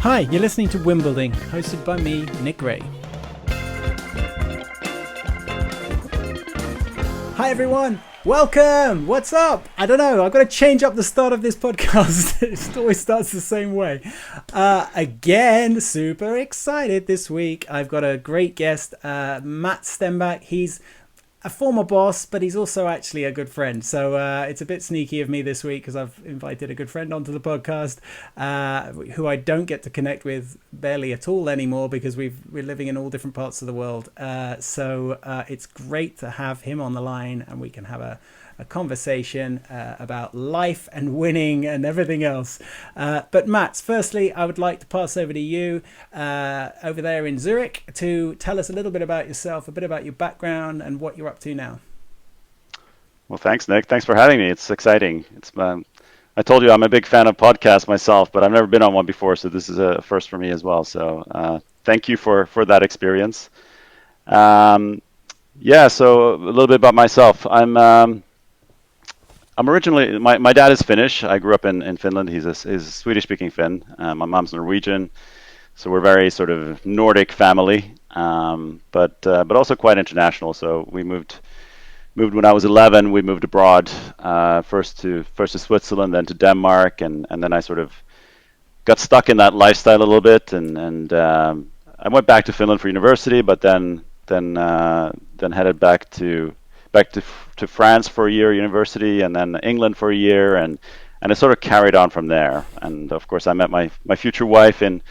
Hi, you're listening to Wimbledon, hosted by me, Nick Ray. Hi everyone, welcome! What's up? I don't know, I've got to change up the start of this podcast. It always starts the same way. Again, super excited this week. I've got a great guest, Matt Stenback. He's a former boss, but he's also actually a good friend. So it's a bit sneaky of me this week because I've invited a good friend onto the podcast who I don't get to connect with barely at all anymore because we're living in all different parts of the world. So it's great to have him on the line and we can have a conversation about life and winning and everything else. But Matt, firstly, I would like to pass over to you over there in Zurich to tell us a little bit about yourself, a bit about your background and what you're up to now. Well, thanks, Nick. Thanks for having me. It's exciting. I told you I'm a big fan of podcasts myself, but I've never been on one before, so this is a first for me as well. So thank you for that experience. So a little bit about myself. I'm originally, my dad is Finnish. I grew up in Finland. He's a Swedish-speaking Finn. My mom's Norwegian, so we're very sort of Nordic family, but also quite international. So we moved when I was 11. We moved abroad, first to Switzerland, then to Denmark, and then I sort of got stuck in that lifestyle a little bit, and I went back to Finland for university, but then headed back to France for a year university, and then England for a year, and it sort of carried on from there. And of course, I met my future wife in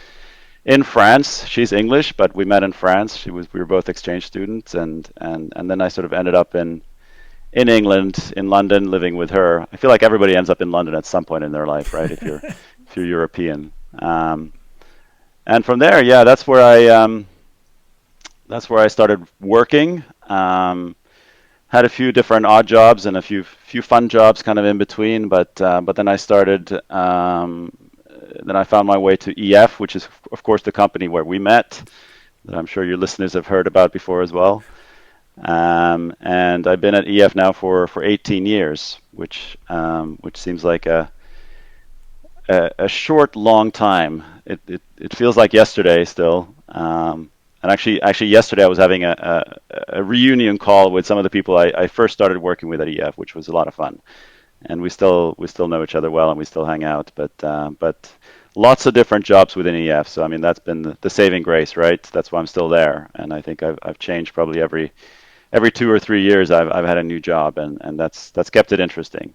France. She's English, but we met in France. We were both exchange students, and then I sort of ended up in England, in London, living with her. I feel like everybody ends up in London at some point in their life, right? If you're European. And from there, yeah, that's where I started working. Had a few different odd jobs and a few fun jobs kind of in between, but then I started. Then I found my way to EF, which is of course the company where we met, that I'm sure your listeners have heard about before as well. And I've been at EF now for 18 years, which seems like a short, long time. It feels like yesterday still. And actually, yesterday I was having a reunion call with some of the people I first started working with at EF, which was a lot of fun. And we still know each other well, and we still hang out. But lots of different jobs within EF. So I mean, that's been the saving grace, right? That's why I'm still there. And I think I've changed probably every 2 or 3 years. I've had a new job, and that's kept it interesting.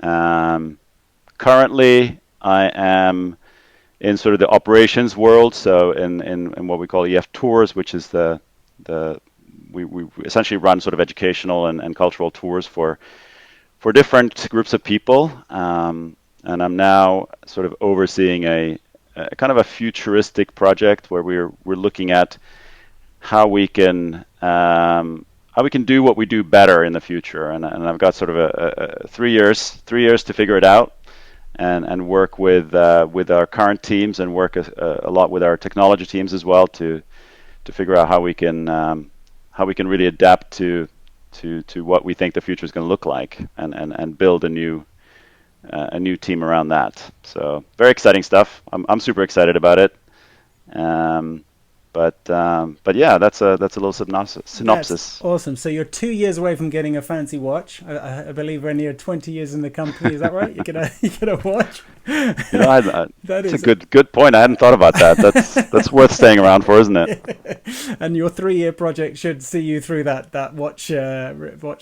Currently, I am in sort of the operations world, so in what we call EF Tours, which is we essentially run sort of educational and cultural tours for different groups of people, and I'm now sort of overseeing a kind of a futuristic project where we're looking at how we can do what we do better in the future, and I've got sort of a 3 years to figure it out. And work with our current teams, and work a lot with our technology teams as well to figure out how we can really adapt to what we think the future is going to look like, and build a new team around that. So very exciting stuff. I'm super excited about it. But yeah, that's a little synopsis. That's awesome. So you're 2 years away from getting a fancy watch. I believe when you're 20 years in the company, is that right? You get a watch. That's a good point. I hadn't thought about that. That's worth staying around for, isn't it? And your 3-year project should see you through that watch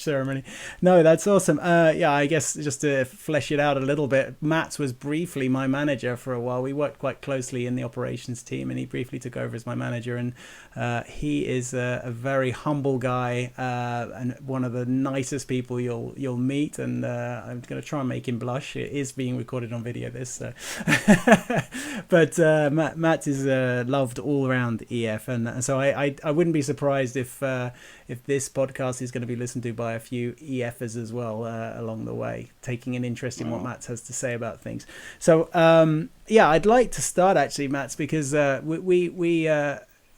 ceremony. No, that's awesome. Yeah, I guess just to flesh it out a little bit, Matt was briefly my manager for a while. We worked quite closely in the operations team, and he briefly took over as my manager. And he is a very humble guy, and one of the nicest people you'll meet. And I'm going to try and make him blush. It is being recorded on video, this. So. But Matt is loved all around EF, and so I wouldn't be surprised if this podcast is going to be listened to by a few EFers as well along the way, taking an interest in what Matt has to say about things. So yeah, I'd like to start actually, Matt, because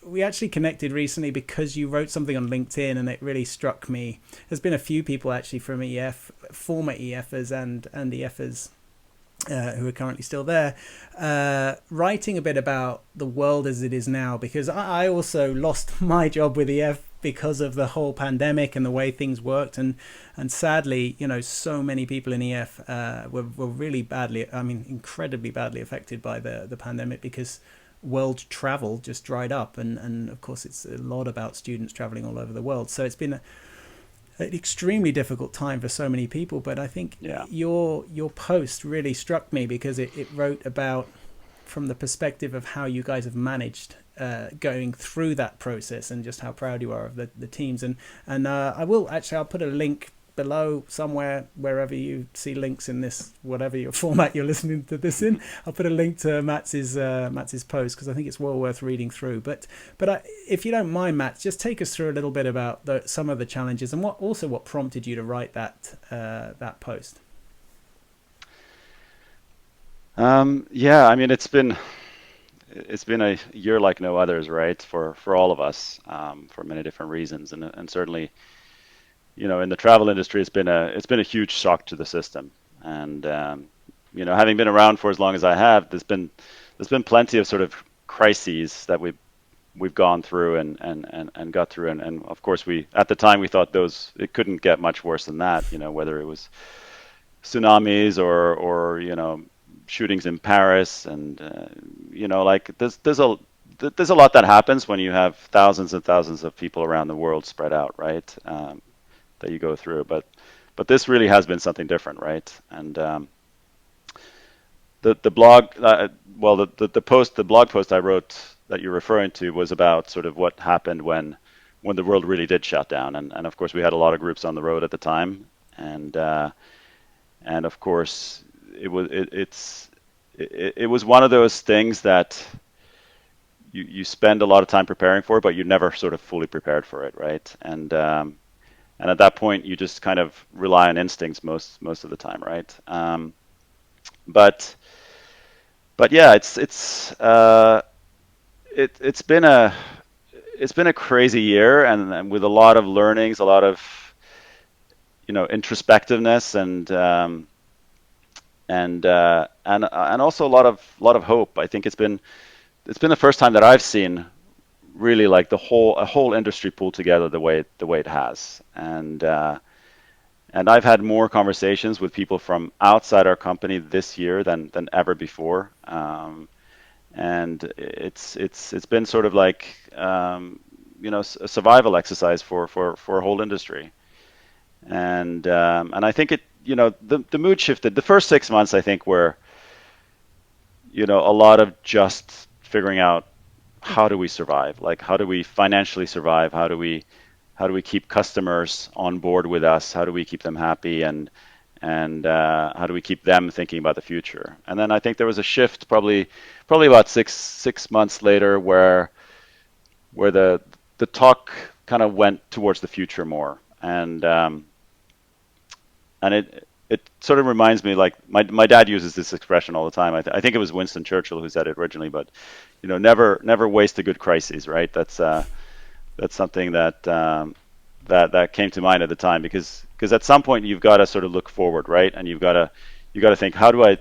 we actually connected recently because you wrote something on LinkedIn, and it really struck me. There's been a few people actually from EF, former EFers and EFers, who are currently still there, writing a bit about the world as it is now, because I also lost my job with EF because of the whole pandemic and the way things worked, and sadly, so many people in EF were really badly, I mean, incredibly badly affected by the pandemic, because world travel just dried up, and of course it's a lot about students traveling all over the world. So it's been an extremely difficult time for so many people. But I think Yeah. your post really struck me, because it wrote about, from the perspective of how you guys have managed going through that process, and just how proud you are of the teams. And I'll put a link below somewhere, wherever you see links in this, whatever your format you're listening to this in. I'll put a link to Matt's post, because I think it's well worth reading through. But if you don't mind, Matt, just take us through a little bit about some of the challenges, and what prompted you to write that post. Yeah, I mean, it's been a year like no others, right? For all of us, for many different reasons, and certainly, in the travel industry, it's been a huge shock to the system. And having been around for as long as I have, there's been plenty of sort of crises that we've gone through and got through, and of course we at the time we thought those it couldn't get much worse than that. Whether it was tsunamis or shootings in Paris, and like there's a lot that happens when you have thousands and thousands of people around the world spread out, right? That you go through, but this really has been something different, right? And the blog, well, the blog post I wrote that you're referring to was about sort of what happened when the world really did shut down, and of course we had a lot of groups on the road at the time, and of course it was one of those things that you spend a lot of time preparing for, but you never sort of fully prepared for it, right? And at that point you just kind of rely on instincts most of the time, right? But yeah, it's been a crazy year, and with a lot of learnings, a lot of introspectiveness, and also a lot of hope. I think it's been the first time that I've seen really like a whole industry pull together the way it has, and I've had more conversations with people from outside our company this year than ever before, and it's been sort of like a survival exercise for a whole industry, and I think the mood shifted. The first 6 months I think were a lot of just figuring out how do we survive, like how do we financially survive, how do we keep customers on board with us, how do we keep them happy, and how do we keep them thinking about the future. And then I think there was a shift probably about six months later where the talk kind of went towards the future more, and it sort of reminds me, like my dad uses this expression all the time. I think it was Winston Churchill who said it originally, but never waste a good crisis, right? That's something that came to mind at the time, because at some point you've got to sort of look forward, right? And you got to think, how do I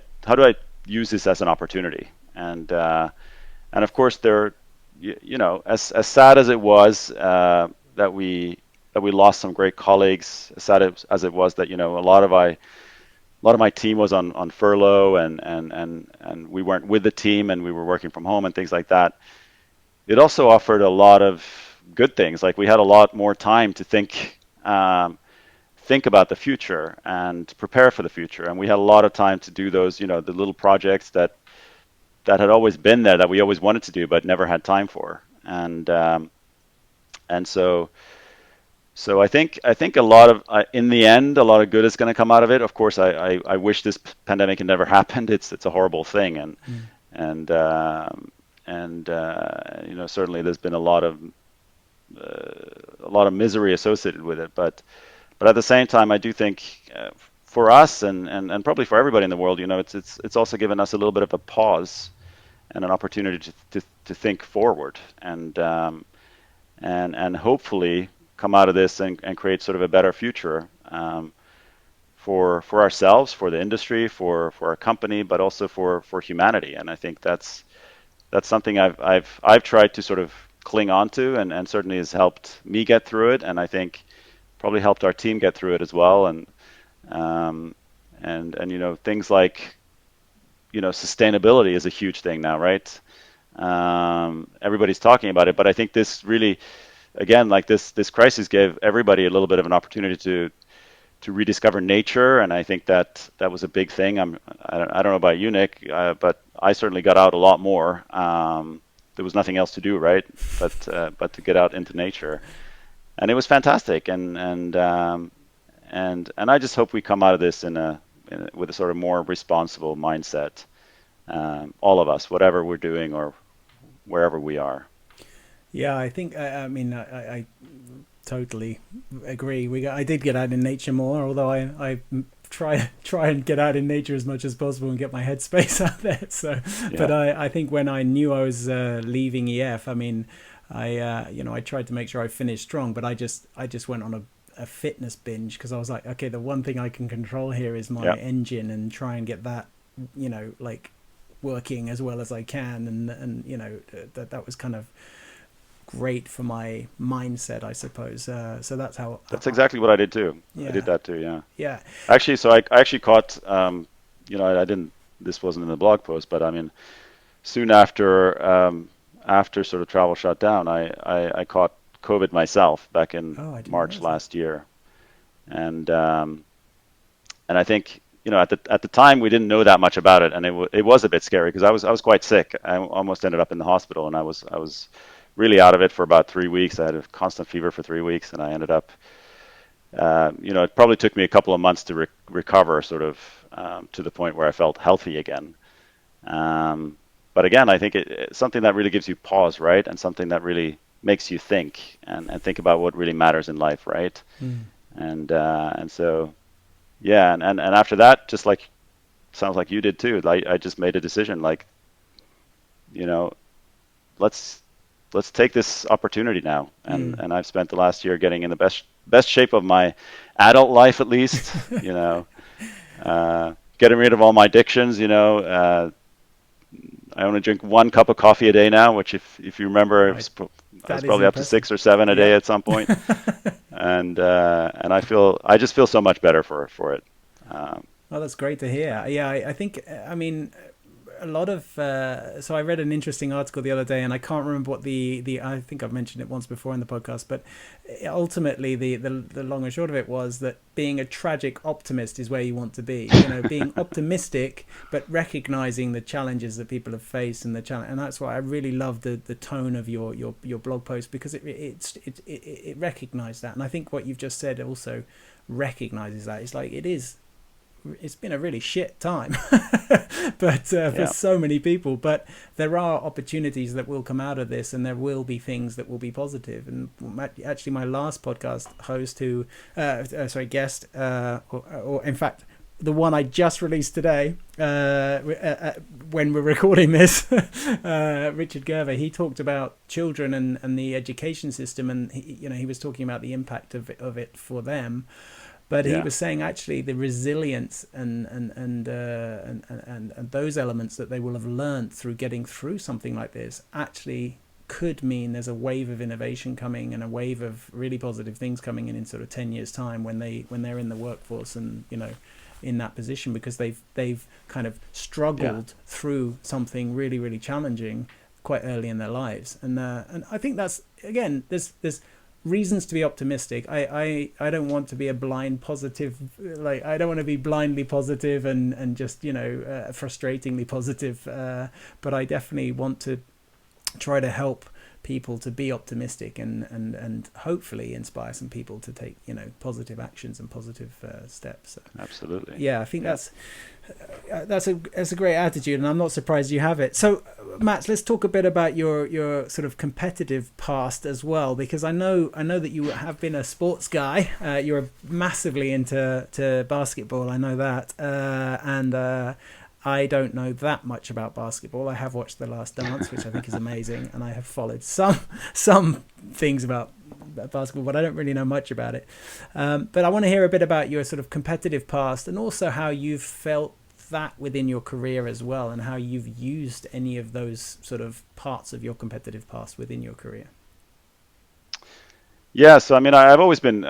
use this as an opportunity? And of course as sad as it was that we lost some great colleagues, as sad as it was that a lot of my team was on furlough, and we weren't with the team, and we were working from home and things like that. It also offered a lot of good things. Like we had a lot more time to think about the future and prepare for the future, and we had a lot of time to do those the little projects that had always been there, that we always wanted to do but never had time for. And so I think a lot of in the end, a lot of good is going to come out of it. Of course, I wish this pandemic had never happened. It's a horrible thing, and certainly there's been a lot of misery associated with it. But at the same time, I do think for us and probably for everybody in the world, it's also given us a little bit of a pause and an opportunity to think forward, and hopefully come out of this and create sort of a better future for ourselves, for the industry, for our company, but also for humanity. And I think that's something I've tried to sort of cling on to, and certainly has helped me get through it, and I think probably helped our team get through it as well. Um, and things like sustainability is a huge thing now, right? Everybody's talking about it, but I think this really, again, like this crisis gave everybody a little bit of an opportunity to rediscover nature, and I think that was a big thing. I don't know about you, Nick, but I certainly got out a lot more. There was nothing else to do, right? But to get out into nature, and it was fantastic. And I just hope we come out of this with a sort of more responsible mindset, all of us, whatever we're doing or wherever we are. Yeah, I think I totally agree. I did get out in nature more, although I try and get out in nature as much as possible and get my headspace out there. So, Yeah. but I think when I knew I was leaving EF, I tried to make sure I finished strong, but I just went on a fitness binge because I was like, okay, the one thing I can control here is my Yeah. engine, and try and get that, like working as well as I can, and that was kind of great for my mindset, I suppose. So that's how. That's exactly what I did too. Yeah. I did that too. Yeah. Yeah. Actually, so I actually caught. I didn't. This wasn't in the blog post, but I mean, soon after sort of travel shut down, I caught COVID myself back in Oh, I didn't March realize last year, and I think at the time we didn't know that much about it, and it was a bit scary because I was quite sick. I almost ended up in the hospital, and I was really out of it for about 3 weeks. I had a constant fever for 3 weeks, and I ended up. It probably took me a couple of months to recover, sort of to the point where I felt healthy again. But again, I think it's something that really gives you pause, right? And something that really makes you think and think about what really matters in life, right? Mm. And so, yeah, and after that, just like sounds like you did too. Like I just made a decision, like, you know, let's take this opportunity now. And I've spent the last year getting in the best shape of my adult life, at least. Getting rid of all my addictions. I only drink 1 cup of coffee a day now, which if you remember, Right. I was That is probably up to impressive. 6 or 7 a day Yeah. at some point. And I just feel so much better for it. Well, that's great to hear. Yeah, I think, a lot of, so I read an interesting article the other day, and I can't remember what I think I've mentioned it once before in the podcast, but ultimately the long and short of it was that being a tragic optimist is where you want to be. Being optimistic, but recognizing the challenges that people have faced and the challenge. And that's why I really love the tone of your blog post, because it recognized that. And I think what you've just said also recognizes that. It's like it's been a really shit time but for so many people, but there are opportunities that will come out of this, and there will be things that will be positive. And actually my last podcast host guest, or in fact the one I just released today, when we're recording this, Richard Gerver, he talked about children and the education system, and he was talking about the impact of it for them. But he was saying actually the resilience and those elements that they will have learned through getting through something like this actually could mean there's a wave of innovation coming, and a wave of really positive things coming in sort of 10 years time when they're in the workforce and in that position, because they've kind of struggled through something really, really challenging quite early in their lives. And I think that's, again, there's reasons to be optimistic. I don't want to be a blind positive, like I don't want to be blindly positive and just frustratingly positive, but I definitely want to try to help people to be optimistic and hopefully inspire some people to take positive actions and positive steps. So, Absolutely. yeah, I think that's a great attitude, and I'm not surprised you have it. So, Mats, let's talk a bit about your sort of competitive past as well, because I know that you have been a sports guy. You're massively into basketball. I know that, and I don't know that much about basketball. I have watched The Last Dance, which I think is amazing, and I have followed some things about basketball, but I don't really know much about it. But I want to hear a bit about your sort of competitive past, and also how you've felt that within your career as well, and how you've used any of those sort of parts of your competitive past within your career. Yeah, so I mean, I've always been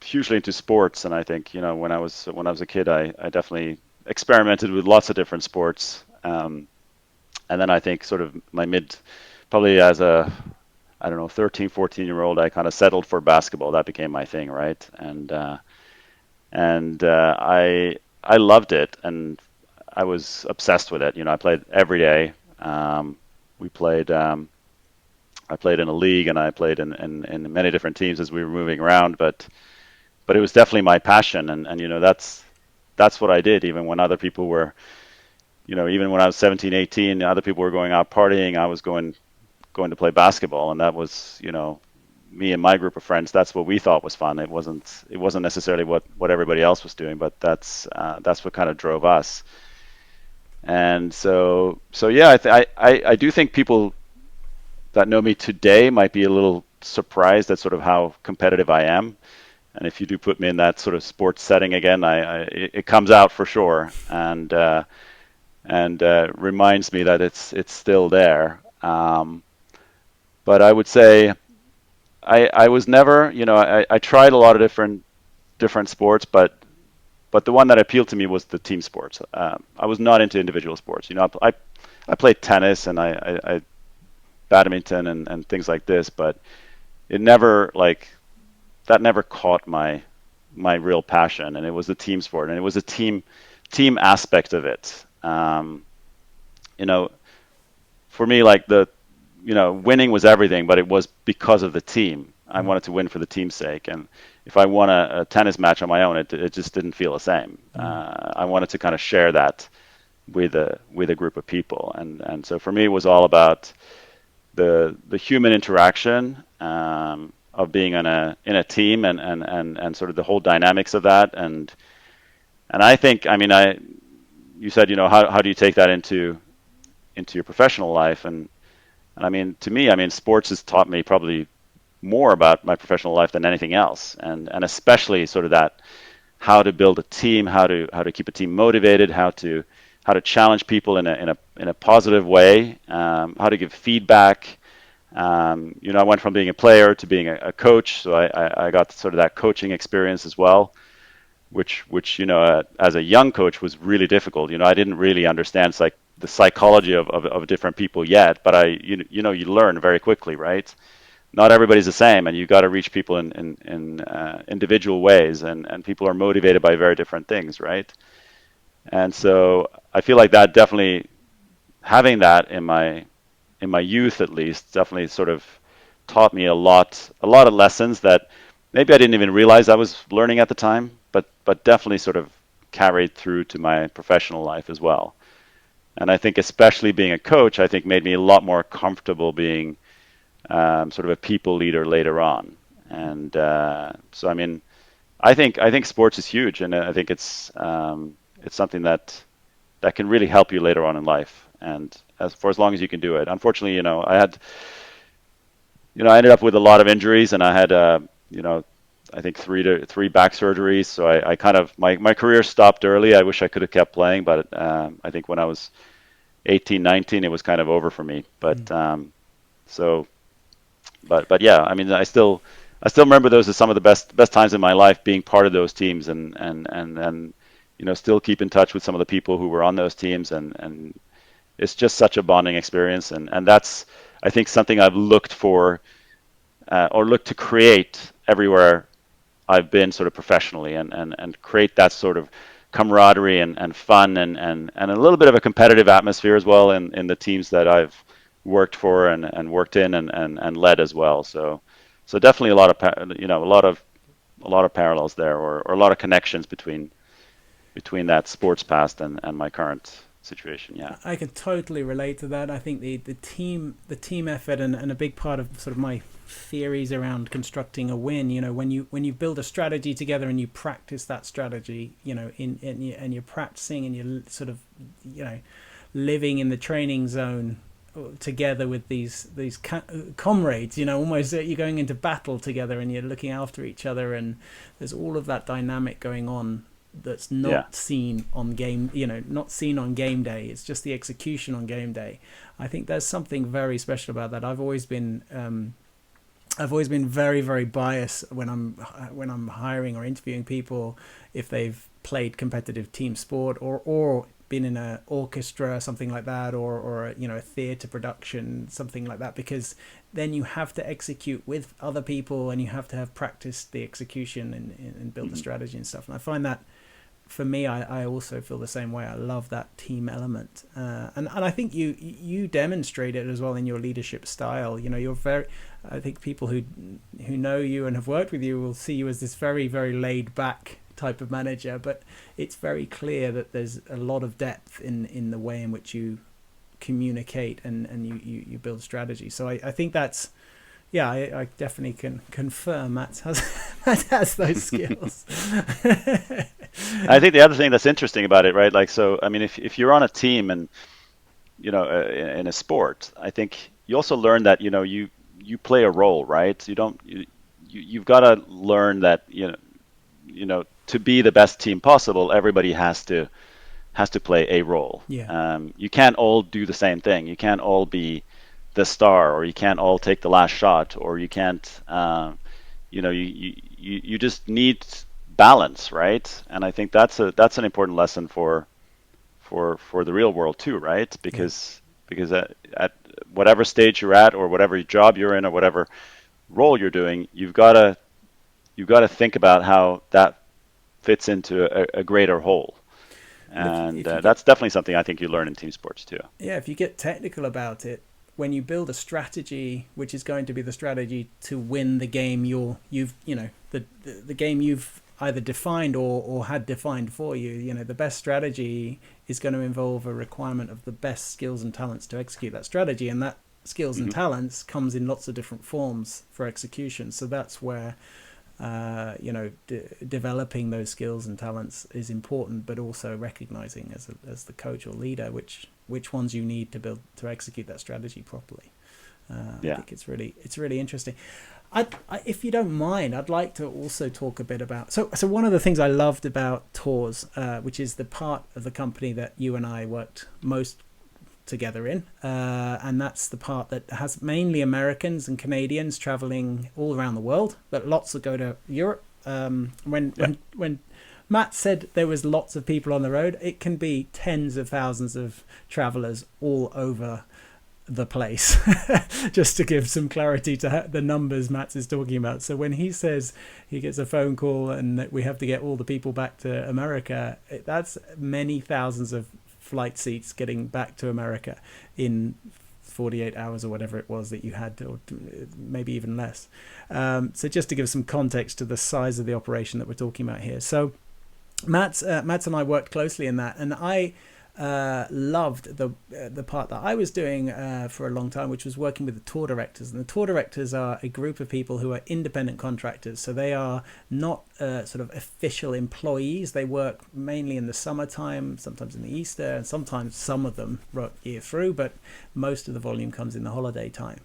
hugely into sports, and I think when I was a kid, I definitely experimented with lots of different sports, and then I think sort of my mid, probably as a I don't know 13, 14-year old, I kind of settled for basketball. That became my thing, right? And I loved it, and I was obsessed with it. I played every day. We played. I played in a league, and I played in many different teams as we were moving around. But it was definitely my passion, and that's what I did. Even when other people were, even when I was 17, 18, other people were going out partying. I was going to play basketball, and that was me and my group of friends. That's what we thought was fun. It wasn't necessarily what everybody else was doing, but that's what kind of drove us. And so yeah, I do think people that know me today might be a little surprised at sort of how competitive I am. And if you do put me in that sort of sports setting again, it comes out for sure, and reminds me that it's still there. But I would say I was never, I tried a lot of different sports, but the one that appealed to me was the team sports. I was not into individual sports. I played tennis, and I badminton, and things like this, but it never like that never caught my real passion, and it was the team sport, and it was a team aspect of it. You know, for me, like winning was everything, but it was because of the team. I wanted to win for the team's sake, and if I won a tennis match on my own, it just didn't feel the same. I wanted to kind of share that with a group of people, and so for me, it was all about the human interaction, of being in a team, and sort of the whole dynamics of that, and I think, I mean, you said, how do you take that into your professional life, and I mean, to me, I mean, sports has taught me probably more about my professional life than anything else, and especially sort of that, how to build a team, how to keep a team motivated, how to challenge people in a positive way, how to give feedback. I went from being a player to being a coach, so I got sort of that coaching experience as well, which as a young coach was really difficult. I didn't really understand the psychology of different people yet, but you learn very quickly, right? Not everybody's the same, and you got to reach people in individual ways, and people are motivated by very different things, right? And so I feel like that definitely, having that in my youth at least, definitely sort of taught me a lot of lessons that maybe I didn't even realize I was learning at the time, but definitely sort of carried through to my professional life as well. And I think especially being a coach, I think made me a lot more comfortable being, sort of a people leader later on. And so I mean, I think sports is huge, and I think it's something that can really help you later on in life, and as long as you can do it. Unfortunately, I ended up with a lot of injuries, and I had, I think three back surgeries. So I kind of, my career stopped early. I wish I could have kept playing, but I think when I was 18, 19, it was kind of over for me. So, but yeah, I mean, I still remember those as some of the best times in my life, being part of those teams, and still keep in touch with some of the people who were on those teams, and it's just such a bonding experience, and that's, I think, something I've looked for, or looked to create everywhere I've been sort of professionally, and create that sort of camaraderie, and fun, and a little bit of a competitive atmosphere as well in the teams that I've worked for, and worked in, and led as well. So definitely a lot of a lot of parallels there, or a lot of connections between that sports past and my current situation. Yeah. I can totally relate to that. I think the team effort, and a big part of sort of my theories around constructing a win. When you build a strategy together, and you practice that strategy, and you're practicing, and you're sort of living in the training zone together with these comrades. You know, almost you're going into battle together and you're looking after each other, and there's all of that dynamic going on that's Yeah. not seen on game. You know, not seen on game day. It's just the execution on game day. I think there's something very special about that. I've always been very, very biased when I'm hiring or interviewing people if they've played competitive team sport or been in an orchestra, something like that, or you know, a theatre production, something like that, because then you have to execute with other people and you have to have practiced the execution and build the Mhm. strategy and stuff. And I find that for me, I also feel the same way. I love that team element, and I think you demonstrate it as well in your leadership style. You know, you're very. I think people who know you and have worked with you will see you as this very, very laid back type of manager, but it's very clear that there's a lot of depth in the way in which you communicate and you build strategy. So I think that's, yeah, I definitely can confirm Matt has Matt has those skills. I think the other thing that's interesting about it, right? Like, so I mean, if you're on a team and in a sport, I think you also learn that you play a role, right? You don't you've got to learn that to be the best team possible, everybody has to play a role. Yeah, You can't all do the same thing. You can't all be the star, or you can't all take the last shot, or you can't. You just need balance, right? And I think that's an important lesson for the real world too, right? yeah. Because at whatever stage you're at, or whatever job you're in, or whatever role you're doing, you've got to think about how that fits into a greater whole. But And if you get, that's definitely something I think you learn in team sports too. yeah, if you get technical about it, when you build a strategy, which is going to be the strategy to win the game the game you've either defined or had defined for you, the best strategy is going to involve a requirement of the best skills and talents to execute that strategy, and that skills and Hmm. talents comes in lots of different forms for execution. So that's where developing those skills and talents is important, but also recognizing as the coach or leader which ones you need to build to execute that strategy properly. I Yeah. think it's really interesting. If you don't mind, I'd like to also talk a bit about. So one of the things I loved about Tours, which is the part of the company that you and I worked most together in, and that's the part that has mainly Americans and Canadians traveling all around the world, but lots that go to Europe. When Yeah. when Matt said there was lots of people on the road, it can be tens of thousands of travelers all over the place. Just to give some clarity to the numbers Matt is talking about. So when he says he gets a phone call and that we have to get all the people back to America, that's many thousands of flight seats getting back to America in 48 hours or whatever it was that you had, or maybe even less. So just to give some context to the size of the operation that we're talking about here. So Matt and I worked closely in that, and I loved the part that I was doing for a long time, which was working with the tour directors. And the tour directors are a group of people who are independent contractors, so they are not sort of official employees. They work mainly in the summertime, sometimes in the Easter, and sometimes some of them work year through, but most of the volume comes in the holiday time.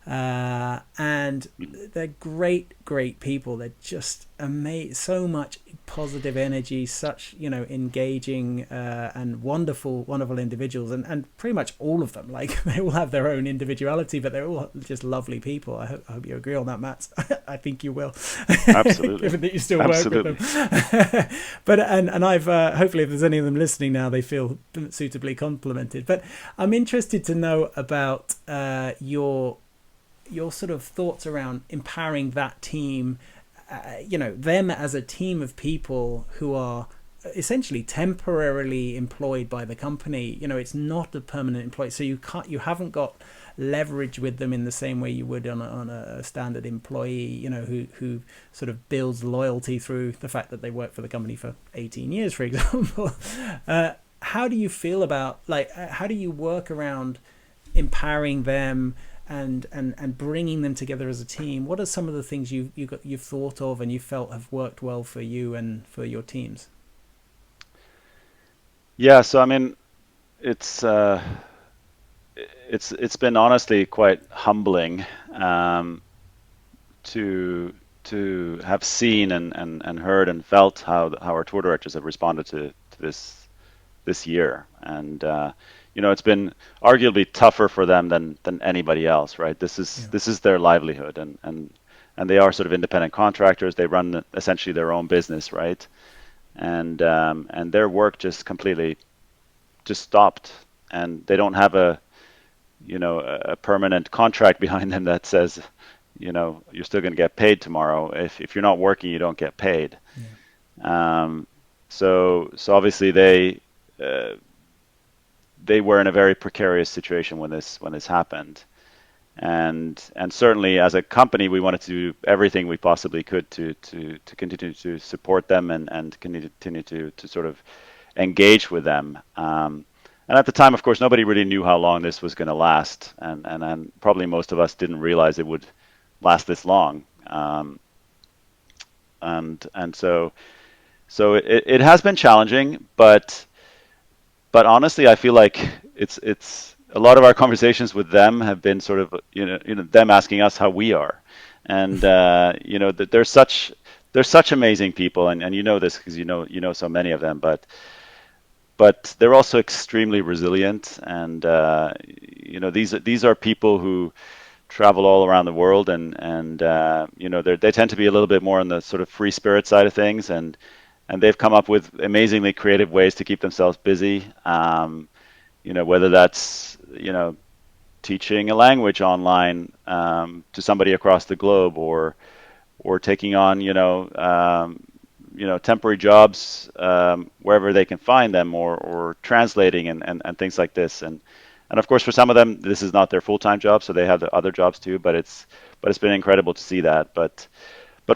And they're great people. They're just amazing, so much positive energy, such engaging and wonderful individuals, and pretty much all of them, like, they all have their own individuality, but they're all just lovely people. I hope you agree on that, Matt. I think you will. Absolutely. Given that you still work with Absolutely. them. But and I've hopefully, if there's any of them listening now, they feel suitably complimented. But I'm interested to know about your sort of thoughts around empowering that team, them as a team of people who are essentially temporarily employed by the company. It's not a permanent employee, so you haven't got leverage with them in the same way you would on a standard employee, who sort of builds loyalty through the fact that they work for the company for 18 years, for example. How do you feel about, like, how do you work around empowering them and bringing them together as a team? What are some of the things you've thought of and you felt have worked well for you and for your teams? Yeah. So I mean, it's it's been honestly quite humbling, um, to have seen and heard and felt how our tour directors have responded to this year. And it's been arguably tougher for them than anybody else, right? Yeah. This is their livelihood, and they are sort of independent contractors. They run essentially their own business, right? And their work just completely just stopped, and they don't have a permanent contract behind them that says, you're still going to get paid tomorrow. If you're not working, you don't get paid. Yeah. Um, so obviously uh, they were in a very precarious situation when this happened, and certainly as a company we wanted to do everything we possibly could to continue to support them and continue to sort of engage with them. And at the time, of course, nobody really knew how long this was going to last, and probably most of us didn't realize it would last this long. And so it has been challenging, but honestly, I feel like it's a lot of our conversations with them have been sort of them asking us how we are, and that they're such amazing people, and you know this because you know so many of them, but they're also extremely resilient, and these are people who travel all around the world, and they tend to be a little bit more on the sort of free spirit side of things, and they've come up with amazingly creative ways to keep themselves busy. Whether that's teaching a language online to somebody across the globe, or taking on temporary jobs wherever they can find them, or translating and things like this. And of course, for some of them, this is not their full-time job, so they have the other jobs too. But it's been incredible to see that. But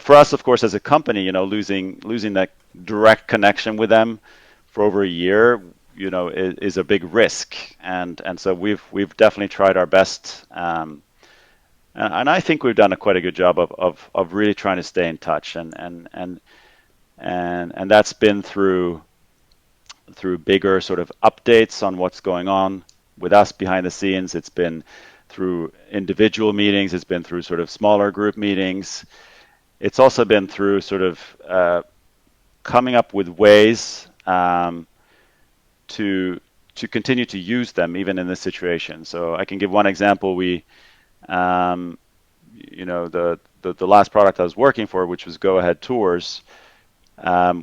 for us, of course, as a company, losing that direct connection with them for over a year, is a big risk. And so we've definitely tried our best. And I think we've done quite a good job of really trying to stay in touch, and that's been through bigger sort of updates on what's going on with us behind the scenes. It's been through individual meetings. It's been through sort of smaller group meetings. It's also been through sort of coming up with ways to continue to use them even in this situation. So I can give one example. We the last product I was working for, which was Go Ahead Tours,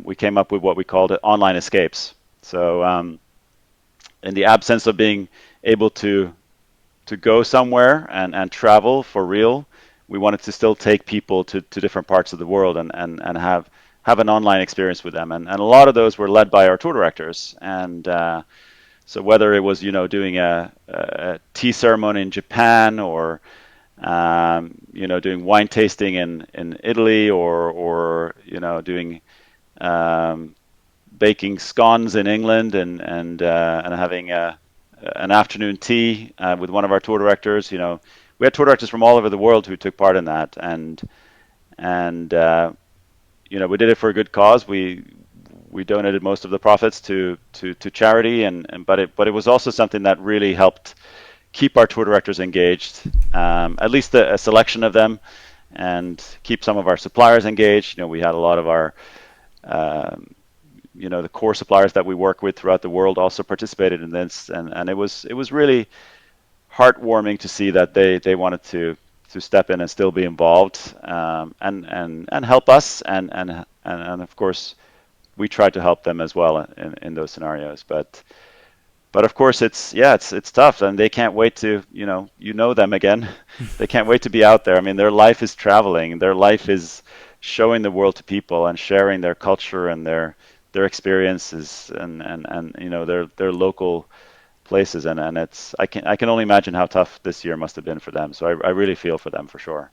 we came up with what we called it online escapes. So in the absence of being able to go somewhere and travel for real, we wanted to still take people to different parts of the world and have an online experience with them. And a lot of those were led by our tour directors. And so whether it was doing a tea ceremony in Japan, or doing wine tasting in Italy, or doing baking scones in England, and having an afternoon tea with one of our tour directors. We had tour directors from all over the world who took part in that, and we did it for a good cause. We donated most of the profits to charity, but it was also something that really helped keep our tour directors engaged, at least a selection of them, and keep some of our suppliers engaged. We had a lot of our the core suppliers that we work with throughout the world also participated in this, and it was really heartwarming to see that they wanted to step in and still be involved, and help us, and of course we tried to help them as well in those scenarios. But of course it's tough, and they can't wait to them again. They can't wait to be out there. I mean, their life is traveling. Their life is showing the world to people and sharing their culture and their experiences, and their local places, and I can only imagine how tough this year must have been for them. So I really feel for them for sure.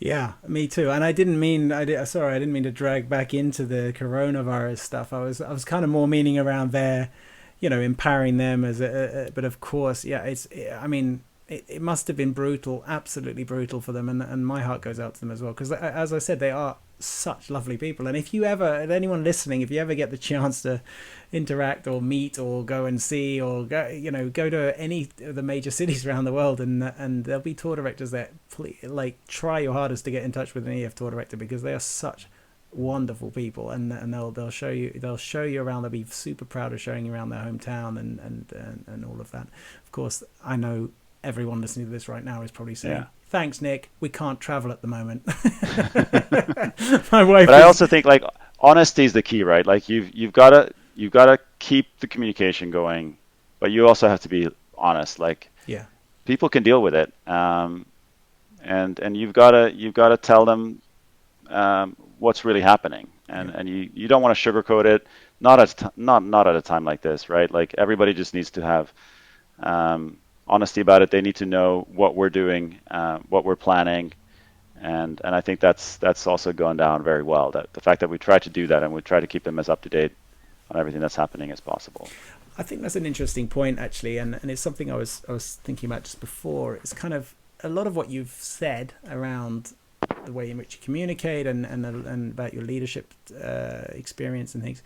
Yeah, me too. And sorry, I didn't mean to drag back into the coronavirus stuff. I was kind of more meaning around their, empowering them but of course, yeah, I mean, it must have been brutal, absolutely brutal for them, and my heart goes out to them as well, because as I said, they are such lovely people. And if you ever, anyone listening, if you ever get the chance to interact or meet or go and see or go, go to any of the major cities around the world, and there'll be tour directors that like try your hardest to get in touch with an EF tour director, because they are such wonderful people, and they'll show you around. They'll be super proud of showing you around their hometown and all of that. Of course, I know everyone listening to this right now is probably saying, Yeah. thanks, Nick, we can't travel at the moment. My wife But I also think like honesty is the key, right? Like you've got to keep the communication going, but you also have to be honest. Like yeah, people can deal with it, and you've got to tell them what's really happening, yeah, and you don't want to sugarcoat it. Not at a time like this, right? Like everybody just needs to have honesty about it. They need to know what we're doing, what we're planning, and I think that's also gone down very well. That the fact that we try to do that and we try to keep them as up to date on everything that's happening as possible. I think that's an interesting point, actually, and it's something I was thinking about just before. It's kind of a lot of what you've said around the way in which you communicate and about your leadership experience and things.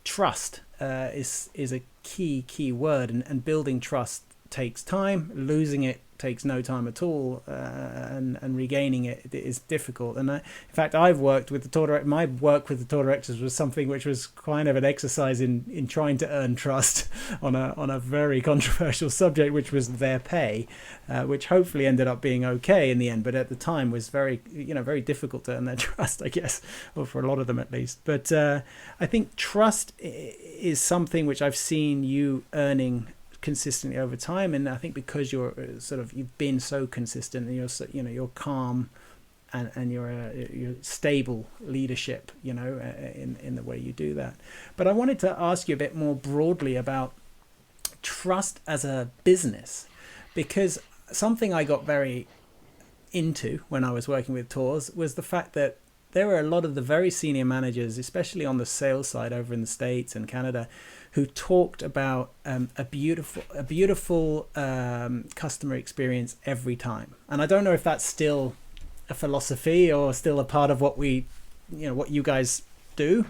Trust is a key word, and building trust takes time. Losing it takes no time at all, and regaining it is difficult. And in fact, I've worked with the tour director. My work with the tour directors was something which was kind of an exercise in trying to earn trust on a very controversial subject, which was their pay, which hopefully ended up being okay in the end. But at the time was very difficult to earn their trust, I guess, or for a lot of them at least. But I think trust is something which I've seen you earning consistently over time, and I think because you've been so consistent, and you're calm, and you're stable leadership, in the way you do that. But I wanted to ask you a bit more broadly about trust as a business, because something I got very into when I was working with tours was the fact that there were a lot of the very senior managers, especially on the sales side over in the States and Canada, who talked about a beautiful customer experience every time. And I don't know if that's still a philosophy or still a part of what what you guys do,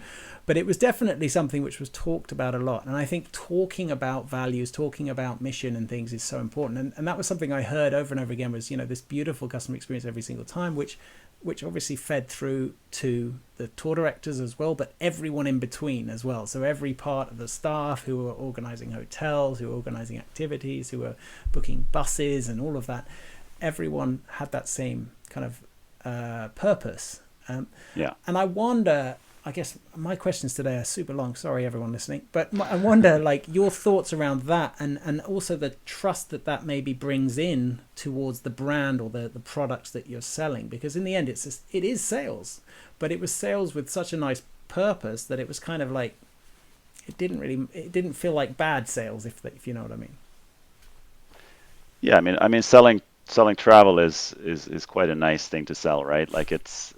but it was definitely something which was talked about a lot. And I think talking about values, talking about mission and things is so important. And that was something I heard over and over again was, this beautiful customer experience every single time, which obviously fed through to the tour directors as well, but everyone in between as well. So every part of the staff who were organizing hotels, who were organizing activities, who were booking buses and all of that, everyone had that same kind of purpose. Yeah. And I wonder, I guess my questions today are super long. Sorry, everyone listening. But I wonder, like, your thoughts around that, and also the trust that maybe brings in towards the brand or the products that you're selling. Because in the end, it is sales, but it was sales with such a nice purpose that it was kind of like it didn't feel like bad sales, if you know what I mean. Yeah, I mean, selling travel is quite a nice thing to sell, right? Like it's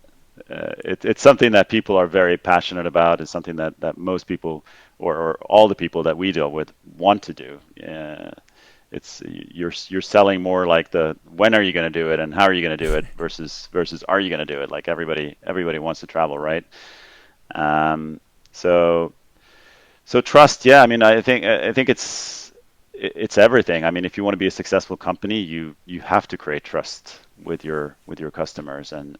something that people are very passionate about. It's something that most people or all the people that we deal with want to do. It's you're selling more like the when are you going to do it and how are you going to do it versus are you going to do it? Like everybody wants to travel, right? Um, so trust, yeah. I mean, I think it's everything. I mean, if you want to be a successful company, you have to create trust with your customers, and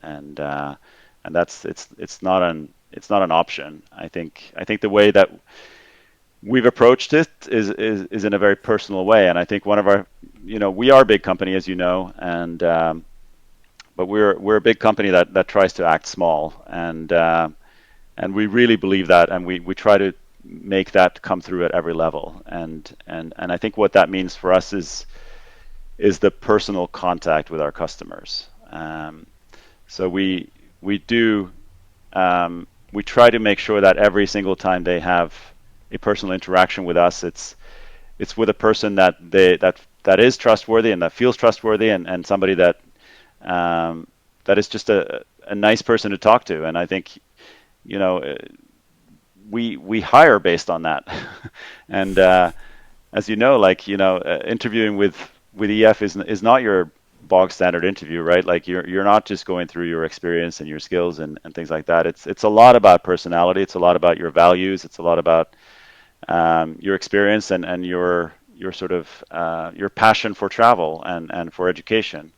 that's it's not an option. I think the way that we've approached it is in a very personal way, and I think one of our, we are a big company, as you know, and but we're a big company that tries to act small, and we really believe that, and we try to make that come through at every level, and I think what that means for us is the personal contact with our customers. So we do we try to make sure that every single time they have a personal interaction with us, it's with a person that is trustworthy and that feels trustworthy, and somebody that is just a nice person to talk to. And I think we hire based on that. And as you know, like interviewing with with EF is not your bog standard interview, right? Like you're not just going through your experience and your skills and things like that. It's a lot about personality. It's a lot about your values. It's a lot about your experience and your sort of your passion for travel and for education.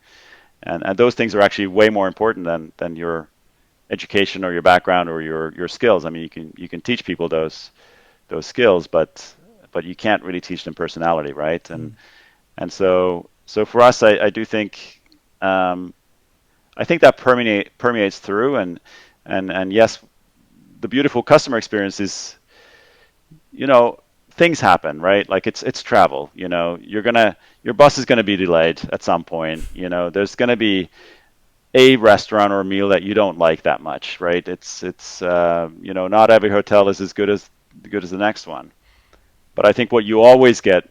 And those things are actually way more important than your education or your background or your skills. I mean, you can teach people those skills, but you can't really teach them personality, right? And so for us, I do think I think that permeates through, and yes, the beautiful customer experience is, you know, things happen, right? Like it's travel. You know, your bus is gonna be delayed at some point. You know, there's gonna be a restaurant or a meal that you don't like that much, right? It's you know, not every hotel is as good as the next one. But I think what you always get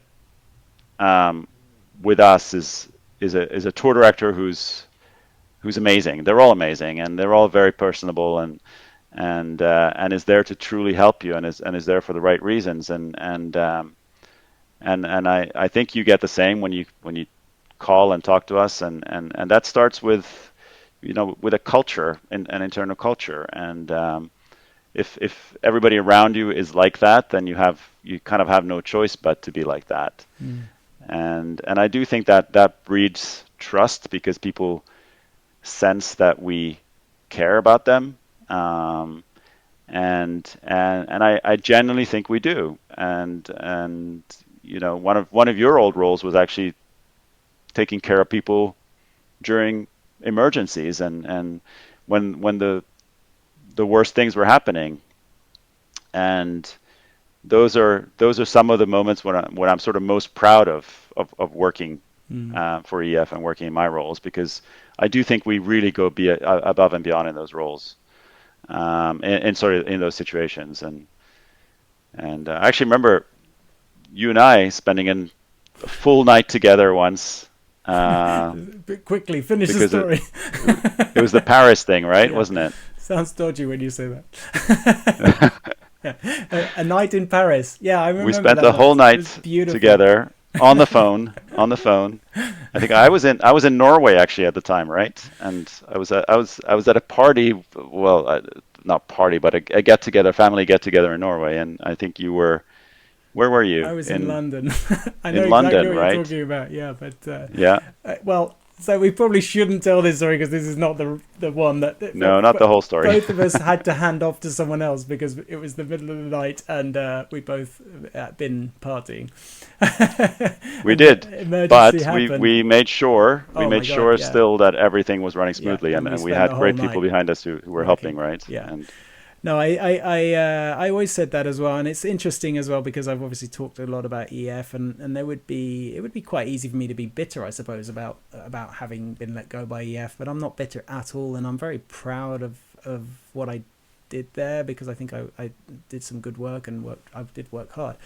um, with us is a tour director who's amazing. They're all amazing, and they're all very personable, and is there to truly help you, and is there for the right reasons, and I think you get the same when you call and talk to us, and that starts with, you know, with a culture, an internal culture, and if everybody around you is like that, then you kind of have no choice but to be like that. Mm. And I do think that breeds trust because people sense that we care about them, and I genuinely think we do. And you know, one of your old roles was actually taking care of people during emergencies, and when the worst things were happening, and those are some of the moments when I'm sort of most proud of working Mm. for EF and working in my roles, because I do think we really go above and beyond in those roles, and sort of in those situations, and I actually remember you and I spending a full night together once, But quickly finish the because story. it was the Paris thing, right? Yeah, Wasn't it? sounds dodgy when you say that. Yeah. A night in Paris. Yeah, I We remember spent that the whole night. It was night beautiful. together on the phone, on the phone. I think I was in Norway actually at the time, right? And I was at a party, well, not party, but a get together, family get together in Norway, and I think you were, where were you? I was in In London. I know in exactly London, what you're right? talking about. Yeah, but Yeah. well, so we probably shouldn't tell this story because this is not the one that. No, not the whole story. Both of us had to hand off to someone else because it was the middle of the night and we both been partying, We and the did, emergency but we happened. we made sure we Oh made my god! sure Yeah, still that everything was running yeah, smoothly, and and, we and we spent had the whole great people night behind us who were helping, working. right? Yeah. And No, I always said that as well, and it's interesting as well because I've obviously talked a lot about EF, and it would be quite easy for me to be bitter, I suppose, about having been let go by EF, but I'm not bitter at all, and I'm very proud of what I did there because I think I did some good work and I did work hard.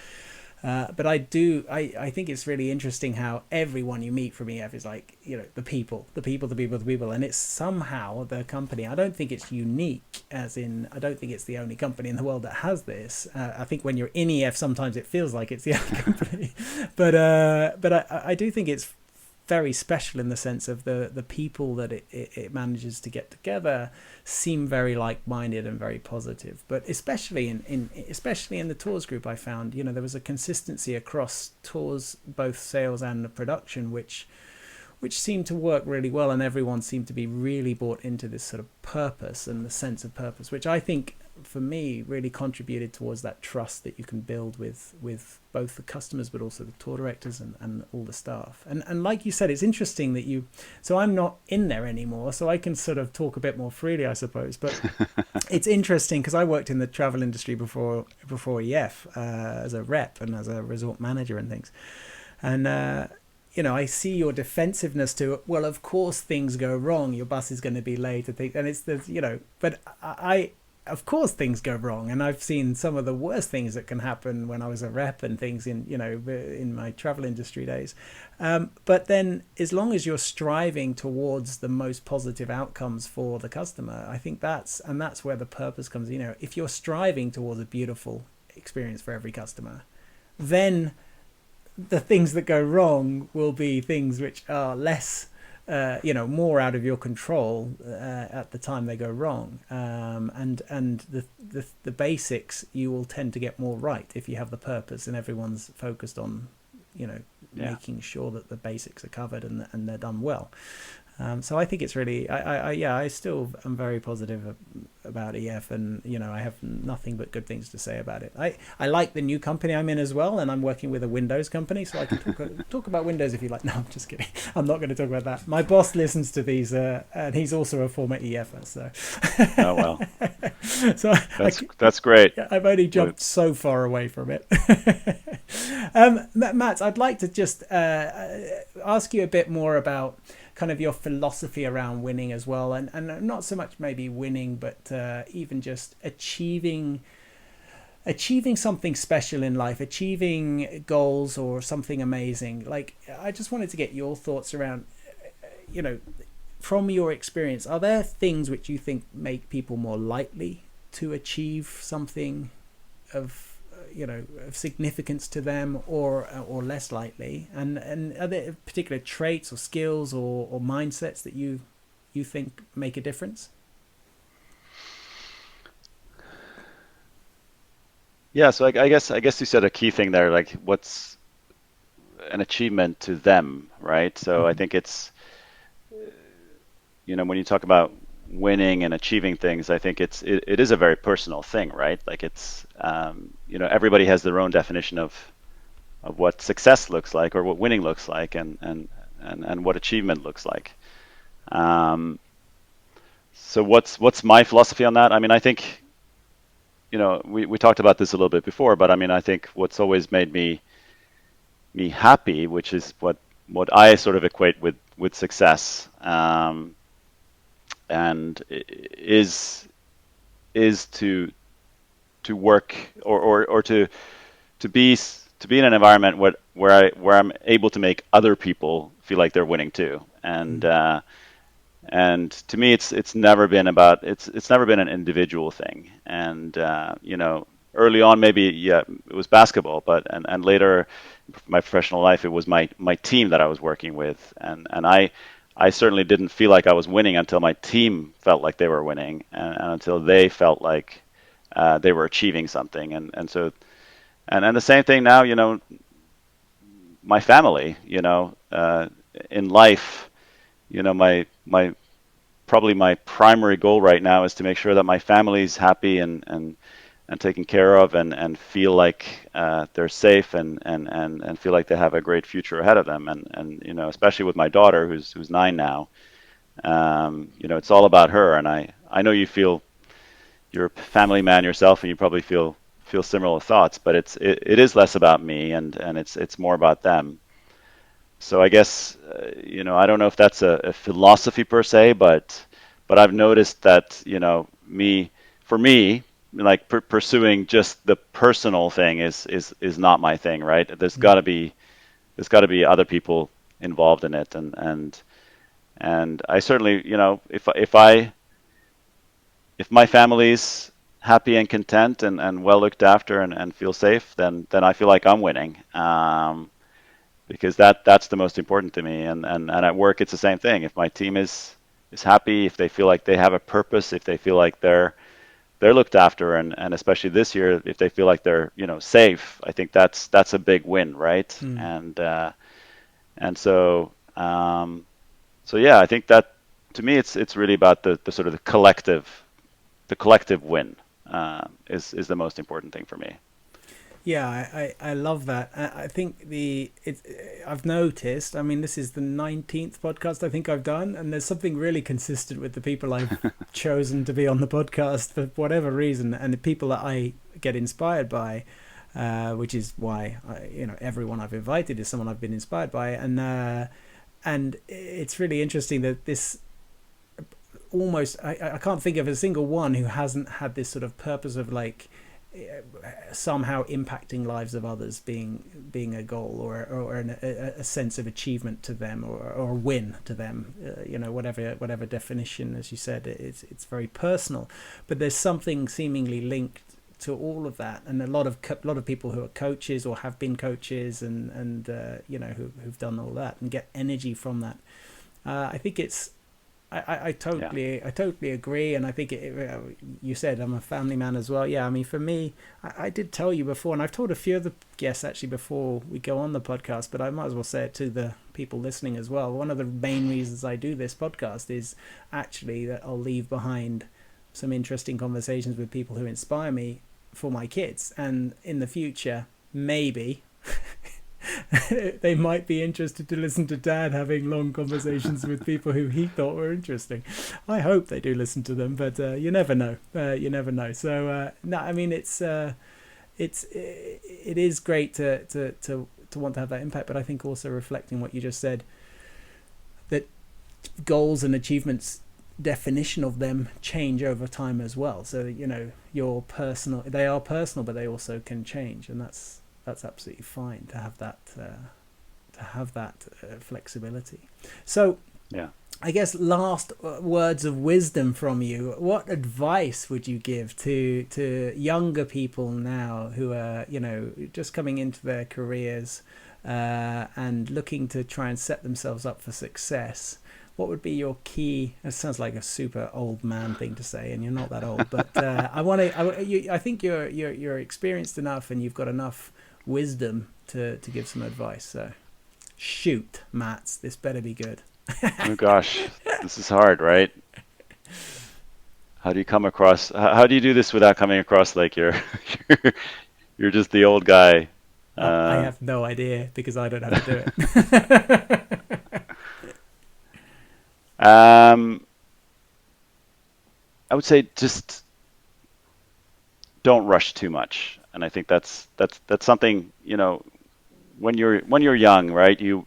But I think it's really interesting how everyone you meet from EF is like, you know, the people. And it's somehow the company. I don't think it's unique, as in, I don't think it's the only company in the world that has this. I think when you're in EF, sometimes it feels like it's the only company. But I do think it's very special in the sense of the people that it manages to get together seem very like-minded and very positive, but especially in the tours group, I found, you know, there was a consistency across tours, both sales and the production, which seemed to work really well, and everyone seemed to be really bought into this sort of purpose and the sense of purpose, which I think for me really contributed towards that trust that you can build with both the customers but also the tour directors and all the staff. And like you said, it's interesting that so I'm not in there anymore, so I can sort of talk a bit more freely, I suppose, but it's interesting because I worked in the travel industry before EF, as a rep and as a resort manager and things, and you know, I see your defensiveness to, well, of course things go wrong, your bus is going to be late, and it's the, you know, but I of course things go wrong, and I've seen some of the worst things that can happen when I was a rep and things in, you know, in my travel industry days, but then as long as you're striving towards the most positive outcomes for the customer, I think that's where the purpose comes. You know, if you're striving towards a beautiful experience for every customer, then the things that go wrong will be things which are less, more out of your control at the time they go wrong. And the basics you will tend to get more right if you have the purpose and everyone's focused on, Yeah. making sure that the basics are covered and they're done well. So I think it's really, I still am very positive about EF, and I have nothing but good things to say about it. I like the new company I'm in as well, and I'm working with a Windows company, so I can talk about Windows if you like. No, I'm just kidding. I'm not going to talk about that. My boss listens to these, and he's also a former EFer, so. Oh well, So that's great. I've only jumped so far away from it. Matt, I'd like to just ask you a bit more about kind of your philosophy around winning as well, and not so much maybe winning, but even just achieving something special in life, achieving goals or something amazing. Like, I just wanted to get your thoughts around, from your experience, are there things which you think make people more likely to achieve something of of significance to them, or less likely, and are there particular traits or skills or mindsets that you think make a difference? Yeah, so I guess you said a key thing there, like what's an achievement to them, right? So I Mm-hmm. think it's, when you talk about winning and achieving things, I think it is a very personal thing, right? Like it's, everybody has their own definition of what success looks like or what winning looks like, and what achievement looks like. Um, so what's my philosophy on that? I mean, I think, we talked about this a little bit before, but I mean, I think what's always made me happy, which is what I sort of equate with success, and is to work, or to be in an environment where I'm able to make other people feel like they're winning too. And to me, it's never been an individual thing. And early on, maybe, yeah, it was basketball, but and later, my professional life, it was my team that I was working with, and I certainly didn't feel like I was winning until my team felt like they were winning, and until they felt like they were achieving something. And the same thing now, my family, in life, my probably my primary goal right now is to make sure that my family's happy and taken care of, and feel like they're safe, and feel like they have a great future ahead of them. And especially with my daughter, who's 9 now, it's all about her. And I know you're a family man yourself, and you probably feel similar thoughts, but it is less about me, and it's more about them. So I guess, I don't know if that's a philosophy per se, but I've noticed that, for me, like pursuing just the personal thing is not my thing, right? There's got to be other people involved in it, and I certainly, if my family's happy and content, and well looked after, and feel safe, then I feel like I'm winning. Because that's the most important to me. And at work, it's the same thing. If my team is happy, if they feel like they have a purpose, if they feel like they're looked after, and especially this year, if they feel like they're safe, I think that's a big win, right? Mm. And so yeah, I think that, to me, it's really about the sort of the collective win, is the most important thing for me. Yeah, I love that. I think I've noticed. I mean, this is the 19th podcast I think I've done, and there's something really consistent with the people I've chosen to be on the podcast for whatever reason, and the people that I get inspired by, which is why everyone I've invited is someone I've been inspired by, and it's really interesting that this almost I can't think of a single one who hasn't had this sort of purpose of like somehow impacting lives of others being a goal, or a sense of achievement to them, or a win to them, whatever definition, as you said, it's very personal, but there's something seemingly linked to all of that, and a lot of people who are coaches or have been coaches, and who've done all that and get energy from that. I think it's Yeah. I totally agree, and I think you said I'm a family man as well. Yeah, I mean, for me, I did tell you before, and I've told a few of the guests actually before we go on the podcast, but I might as well say it to the people listening as well. One of the main reasons I do this podcast is actually that I'll leave behind some interesting conversations with people who inspire me for my kids, and in the future, maybe they might be interested to listen to Dad having long conversations with people who he thought were interesting. I hope they do listen to them, but you never know. You never know. So no, I mean it is great to want to have that impact, but I think also reflecting what you just said, that goals and achievements, definition of them change over time as well. So your personal, they are personal, but they also can change, and that's absolutely fine to have that flexibility. So Yeah. I guess last words of wisdom from you. What advice would you give to younger people now who are just coming into their careers and looking to try and set themselves up for success? What would be your key? It sounds like a super old man thing to say, and you're not that old. But I think you're experienced enough, and you've got enough wisdom to give some advice. So shoot, Mats, this better be good. Oh gosh, this is hard, right? How do you come across? How do you do this without coming across like you're you're just the old guy? I Uh, have no idea because I don't have to do it. um, I would say just don't rush too much, and I think that's something when you're young, right? You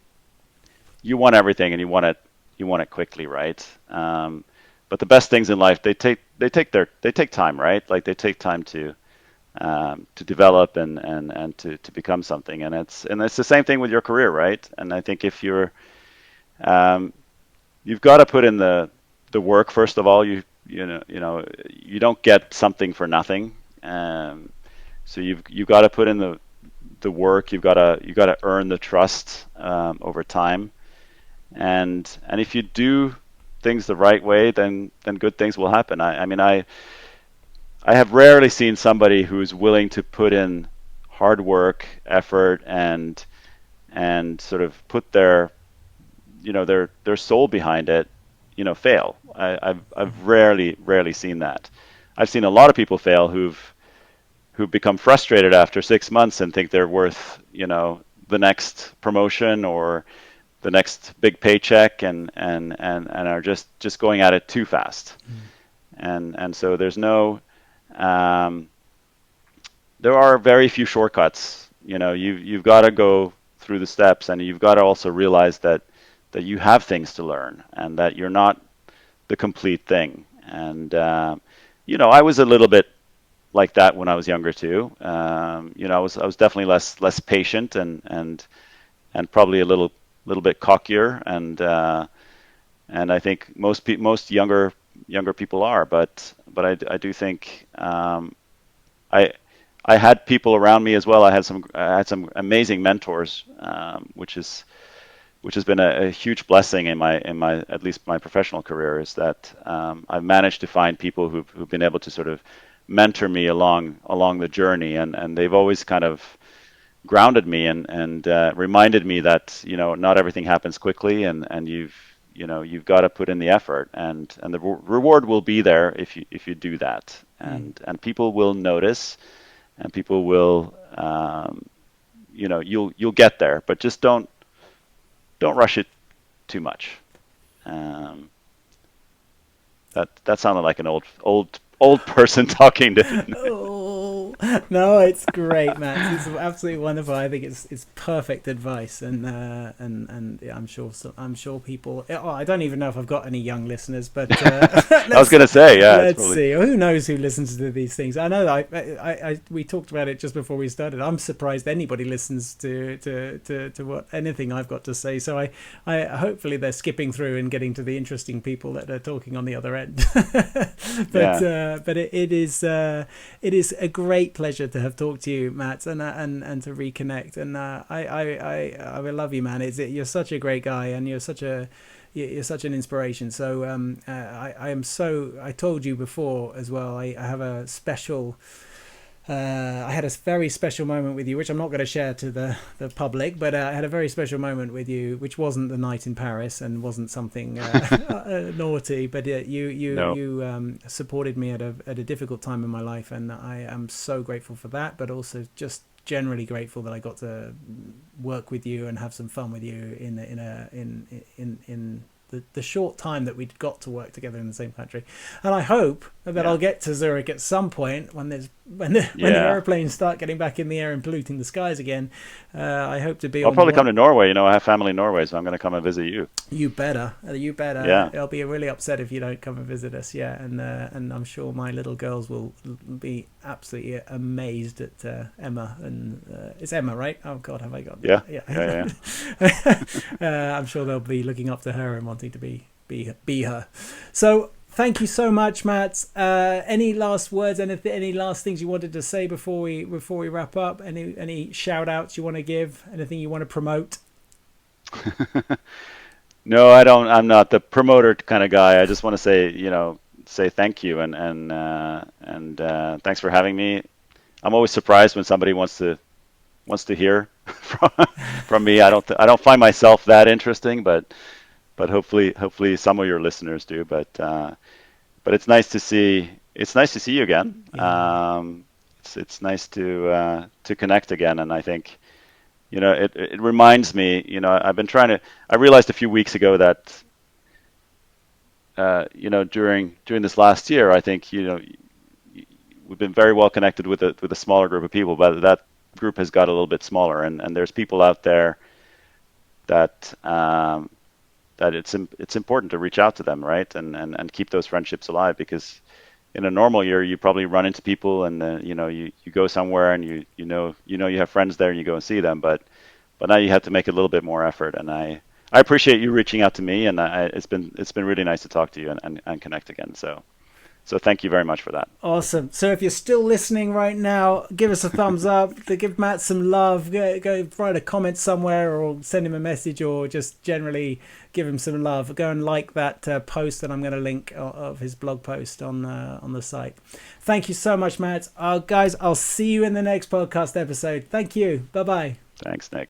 want everything and you want it quickly, right? But the best things in life they take time, right? Like they take time to develop and to become something, and it's the same thing with your career, right? And I think if um, you've got to put in the work first of all. You don't get something for nothing. So you've got to put in the work. You got to earn the trust over time. And if you do things the right way, then good things will happen. I mean, I have rarely seen somebody who's willing to put in hard work, effort, and sort of put their soul behind it, fail. I've rarely seen that. I've seen a lot of people fail who've become frustrated after 6 months and think they're worth the next promotion or the next big paycheck, and are just going at it too fast. And so um, there are very few shortcuts. You've got to go through the steps, and you've got to also realize that you have things to learn and that you're not the complete thing. And I was a little bit like that when I was younger too. I was definitely less patient and probably a little bit cockier, and I think most younger people are, but I do think I I had people around me as well. I had some amazing mentors, which has been a huge blessing in my at least my professional career, is that I've managed to find people who've been able to sort of mentor me along the journey, and they've always kind of grounded me and reminded me that not everything happens quickly, and you've got to put in the effort, and the reward will be there if you do that, and people will notice, and people will you'll get there, but just don't rush it too much. Um, that sounded like an old person talking to. Oh, No, it's great, Matt. It's absolutely wonderful. I think it's perfect advice, and yeah, I'm sure people. Oh, I don't even know if I've got any young listeners, but I was going to say, yeah, it's let's probably. see. Who knows who listens to these things? I know that we talked about it just before we started. I'm surprised anybody listens to what anything I've got to say. So I hopefully they're skipping through and getting to the interesting people that are talking on the other end. But it is a great pleasure to have talked to you, Matt, and to reconnect. And I will love you, man. You're such a great guy, and you're such an inspiration. So I told you before as well. I have a special. I had a very special moment with you, which I'm not going to share to the public, but I had a very special moment with you, which wasn't the night in Paris and wasn't something naughty, but you supported me at a difficult time in my life, and I am so grateful for that, but also just generally grateful that I got to work with you and have some fun with you in the short time that we'd got to work together in the same country. And I hope that I'll get to Zurich at some point when the airplanes start getting back in the air and polluting the skies again. I hope to be. I'll probably come to Norway. I have family in Norway, so I'm going to come and visit you. You better. Yeah. I'll be really upset if you don't come and visit us. Yeah, and I'm sure my little girls will be absolutely amazed at Emma. And it's Emma, right? Oh God, have I got? Yeah. I'm sure they'll be looking up to her and wanting to be her. So. Thank you so much, Matt. Any last words? Any last things you wanted to say before we wrap up? Any shout outs you want to give? Anything you want to promote? No, I don't. I'm not the promoter kind of guy. I just want to say thank you and thanks for having me. I'm always surprised when somebody wants to hear from me. I don't find myself that interesting, but hopefully some of your listeners do. But it's nice to see you again. Yeah. It's nice to connect again, and I think it reminds me. I realized a few weeks ago that during this last year, I think we've been very well connected with a smaller group of people, but that group has got a little bit smaller, and there's people out there that that it's important to reach out to them, right, and keep those friendships alive, because in a normal year you probably run into people and you go somewhere and you have friends there and you go and see them, but now you have to make a little bit more effort, and I appreciate you reaching out to me, and it's been really nice to talk to you and connect again. So thank you very much for that. Awesome. So if you're still listening right now, give us a thumbs up, to give Matt some love, go write a comment somewhere or send him a message, or just generally give him some love. Go and like that post that I'm going to link of his blog post on the site. Thank you so much, Matt. Guys, I'll see you in the next podcast episode. Thank you. Bye-bye. Thanks, Nick.